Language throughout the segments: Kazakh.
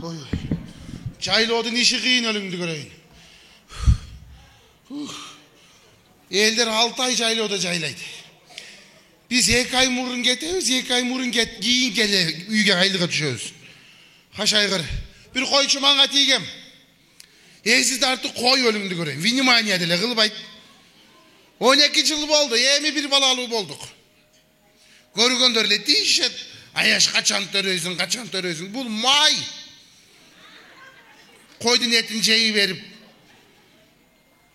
Oy. Жайлоодун иши кыйын өлүңдү көрөйүн. Элдер 6 ай жайлоодо жайлайт. Биз 2 ай мурун кетебиз, 2 ай мурун кийин келе үйгө айлыга түшөбүз. Кашайгыр. Бир койчу мага тийгем. Эзи тартып кой өлүңдү көрөйүн. Внимание деле кылбайт. 12 жыл болду, эми бир балалуу болдук. Көргөндөр эле тийишет. Аяш качан төрөйсүң? Бул май. Койдун этин жей берип.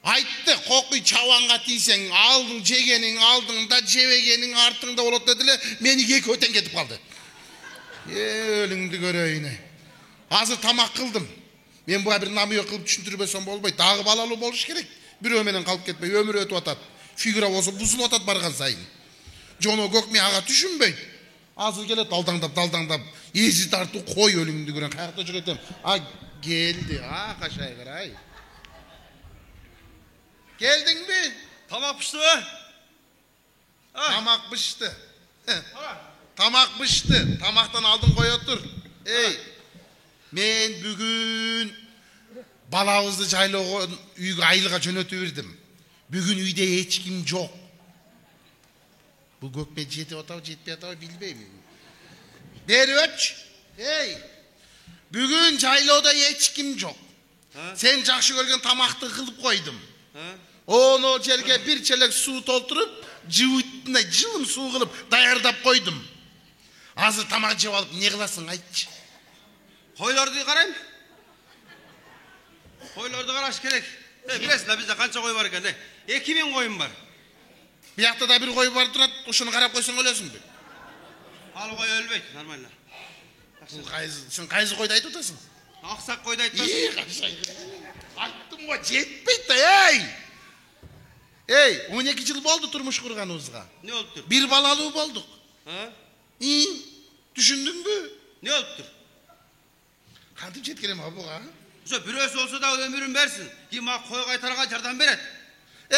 Айтты, кокуй чабанга тийсең, алдың жегениң алдыңда, жебегениң артыңда болот деди эле, мени эки өтөн кетип калды. Өлүңдү көрөйүн. Азыр тамак кылдым. Мен буга бир намык кылып түшүндүрбөсөм болбойт. Дагы балалуу болуш керек. Бирөө менен калып кетпей, өмүр өтүп атат. Фигура болсо бузулуп атат барган сайын. Жоно көк мен ага түшүнбөйт. Азыр келет далдаңдап, эзи тартуу кой өлүңдү көрөйүн. Каякта жүрөтөм. Geldi. Kaşaygır ay. Geldin mi? Tamak pişti mi? Tamak pişti. Tamak pişti. Tamaktan aldın koy otur. Men bugün balağızdı jaylogo uyga aylığa jönötüp Bugün uyda hiç kim yok. Bu gökme jeti otav jetpey atav bilbeyim. Beri öç. Bugün jayloda hiç kim yok. Sen жақшы көрген тамақты кылып койдум. Onu жерге bir çelek su толтуруп, жыбытына жылым суу кылып даярдап койдум. Азыр тамак жеп алып не кыласың айтчы. Koylardı karayım. Koylardı karaş gerek. Bilesizler bizde kança koy var ekan. 2000 koyun var. Bir yakta da bir koy var durat, uşunu karap koysan ölösün mü? Al koy ölbeyt, normal. Sen kayızı koyda ayt otasın. Aksak koyda aytmasın. Ayttım o jetpeyt da ey. 12 yıl oldu turmuş kurganımızga. Ne oldu? Bir balalı bolduk. İyi. Düşündün mü? Ne oldu? Kandım jetkenem abi ha? Birösü olsa da ömürün versin. Yima koy kaytarga jardan beret.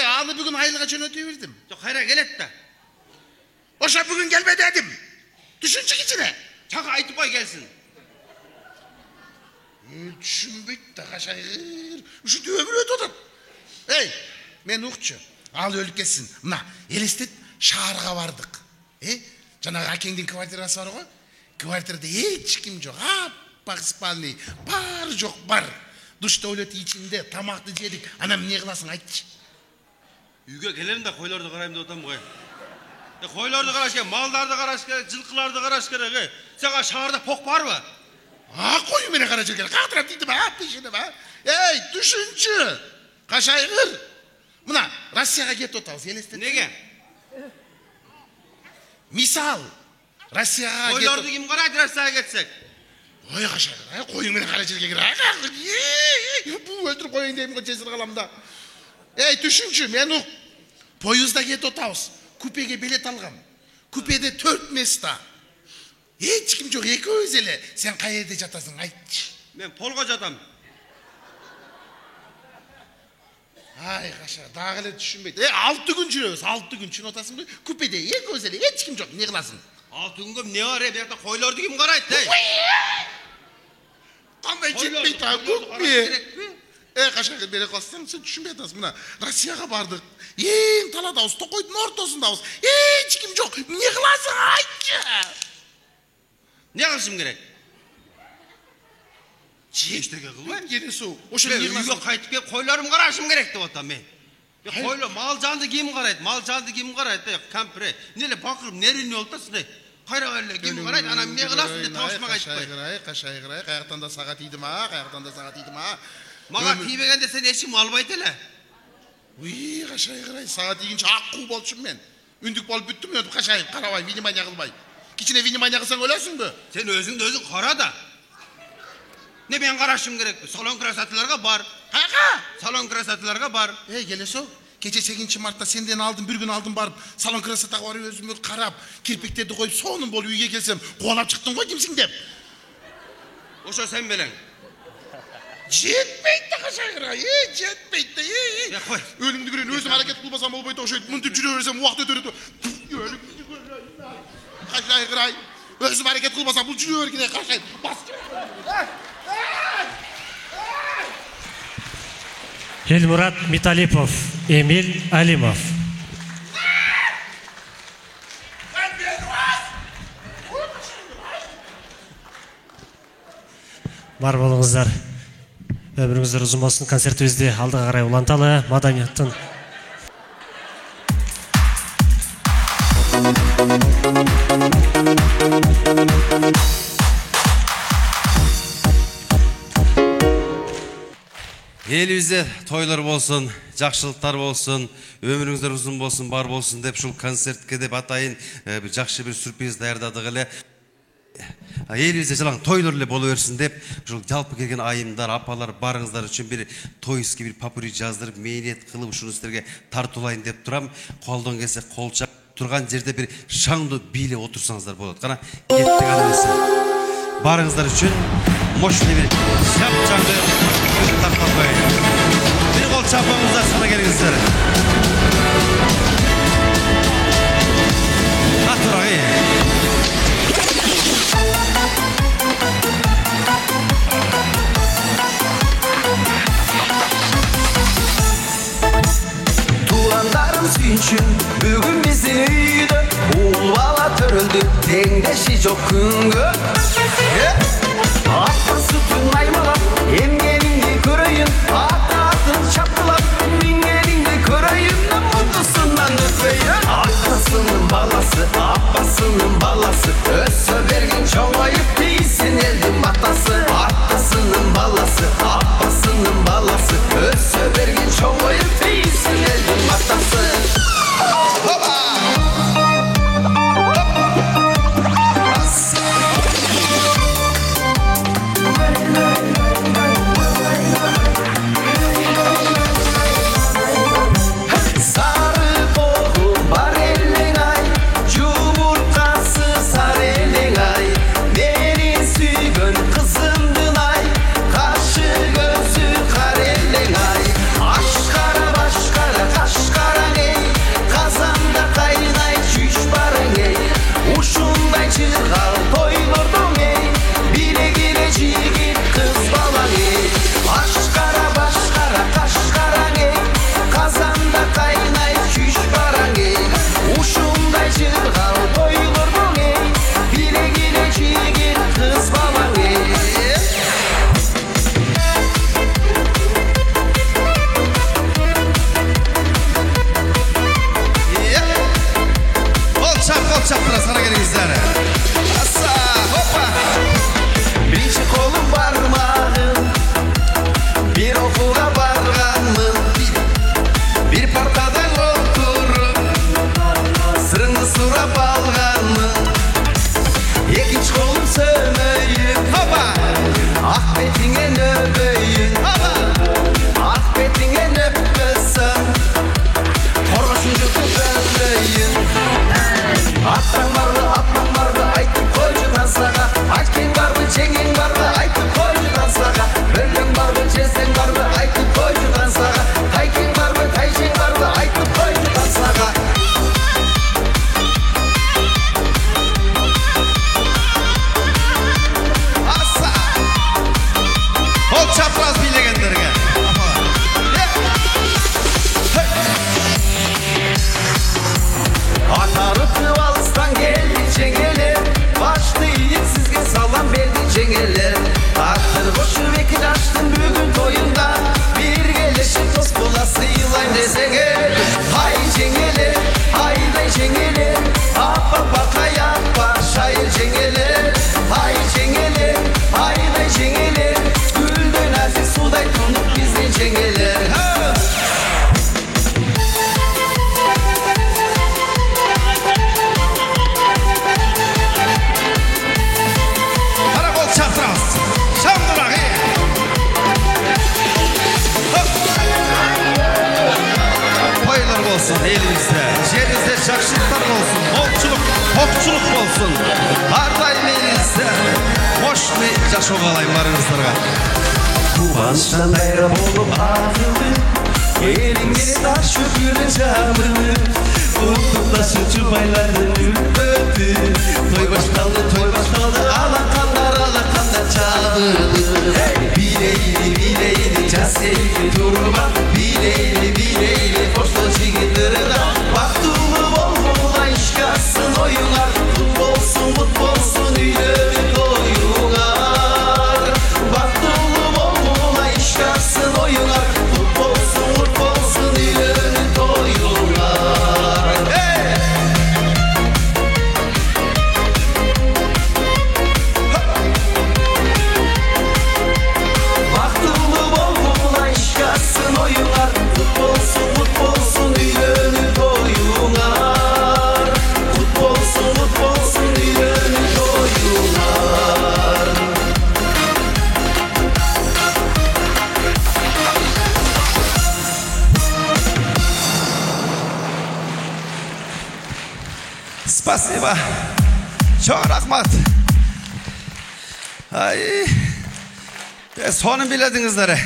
Alı bugün aylığa çönötüverdim. Hayra gelet de. Oşa bugün gelme dedim. Düşüncük içine. Çaka aytıp koy gelsin. Düşünbeyt de kaşayır. Şu ömür öt odat. Men uqçu. Al ölüp ketsin. Mına elestet şaharga bardık. Jana akеңдин квартирасы бар го? Квартирада эч ким жок. Аппак спальный. Бар жок бар. Душ туалет ичинде тамакты жедик. Анан эмне кыласың айтчы. Үйгө келем да койлорду карайм деп атам го. Койлорду караш керек, малдарды караш керек, жылкыларды караш керек. Сага шаарда пок барбы? Кою менен караш керек. Кактырап дейдим, пишине ба. Түшүнчү. Кашайгыр. Мына Россияга кетип атабыз, элестет. Неге? Мисал, Россияга кетип. Койлорду ким карайт Россияга кетсек? Ой, кашайгыр, коюң менен кара жерге кир. Бу өлтүрүп коюн дейм го жесир каламда. Түшүнчү, мен поездда кетип атабыз. Купеге билет алгам. Купеде 4 места. Эч ким жок, экөөбүз эле. Сен кай жерде жатасың айтчы. Мен полго жатам. Ай, каша, дагы эле түшүнбөйт. 6 күн жүрөбүз, 6 күн түшүнүп атасыңбы? Купеде экөөбүз эле, эч ким жок, эмне кыласың? 6 күнгө эмне бар, биякта койлорду ким карайт, Кандай жетпейт, көкпе. Кашайгыр бере калсаң, сен түшүнбөй атасың. Мына Россияга бардык. Эң таладабыз, Токойдун ортосундабыз. Эч ким жок, эмне кыласың айтчы? Не кылышым керек? Эчтеге кылбайм, келесу. Ошо үйгө кайтып келип койлорум карашым керек деп атам мен. Койлор мал жанды ким карайт? Мал жанды ким карайт? Кампире. Эмне бакырып нервный болуп атасың? Кайра эле ким карайт? Анан эмне кыласың деп табышмак айтпай. Кашайгыр, каяктан да сага тийдим, каяктан да сага тийдим. Мага тийбегенде сен эчим албайт эле. Уй, кашайгыр, сага тийгинче аккуу болчумун мен. Үндүк болуп бүттүм, кашайып карабай, внимание кылбай. Кичине внимание кылсаң өлөсүңбү? Сен өзүңдү өзүң кара да. Не мен карашым керекпи? Салон красоталарга бар. Салон красоталарга бар. Келесо. Кече 8 мартта сенден алдым, bir gün алдым барып, салон красотага барып өзүмө карап, кирпиктерди коюп, сонун болуп үйгө келсем, кубалап чыктың го кимсиң деп. Ошо сен белең. Жетпейт да кашайгыр, жетпейт да. Өлүмдү көрөйүн, өзүм аракет кылбасам болбойт, ошойт, мынтип жүрө берсем убакыт өтө. Өлүмдү көрөйүн. Кашайгыр, өзүм аракет кылбасам бул жүрө бергенде кашайт. Бас. Эльмурат Миталипов, Эмиль Алимов. Бар болыңыздар. Ömrünüzler uzun olsun. Konsertimizde aldığa qaray ulantалы. Madaniyatın Elibizde toylar bolsun, жақшылықтар болсын, өміріңіздер ұзын болсын, бар болсын деп шул концертке деп атайын жақшы бір сюрприз даярдадық эле. Елімізде жалаң тойлар эле боло берсин деп шул жалпы келген айымдар, апалар барыңыздар үчүн bir тойский bir попури жаздырып, мейнет кылып ушуну силерге тартуулайын деп турам. Колдон келсе колчап турган жерде bir шаңды бийлеп отурсаңыздар болот. Кана кеттик аны эмес. Барыңыздар үчүн мощный bir шапчаңды тартып коеюн. Bir kol çapağınızda sana gelingizler. Atur ağabey. Tuğanlarım suyunçun bugün bizim üyde Oğul bala törüldü dengeşi çok küngü Atın sütün aymalap emgelini köreyim Atın çapılap mingelini köreyim Mutlusundan öpeyim Atlasının balası, abbasının balası Össe bergin çoğayıp değilsin eldim batası Atlasının balası, abbasının balası Össe bergin çoğayıp değilsin eldim batası Elimizde, yerinizde жақшылықтар болсын, молчылық, тоқчылық болсын. Ардайым еліңізде, мощный жашоо қалайын барыңыздарға. Кубанçtan gayrı bolup ağıldı Elingeri taş köpürün camını Unutup sütü bayların ürpödü Toy başkaldı, alakanlar çağırdı Bileydi, caseydi durma Spasiba. Çok rahmat. Ay. Sonun biledinizlere.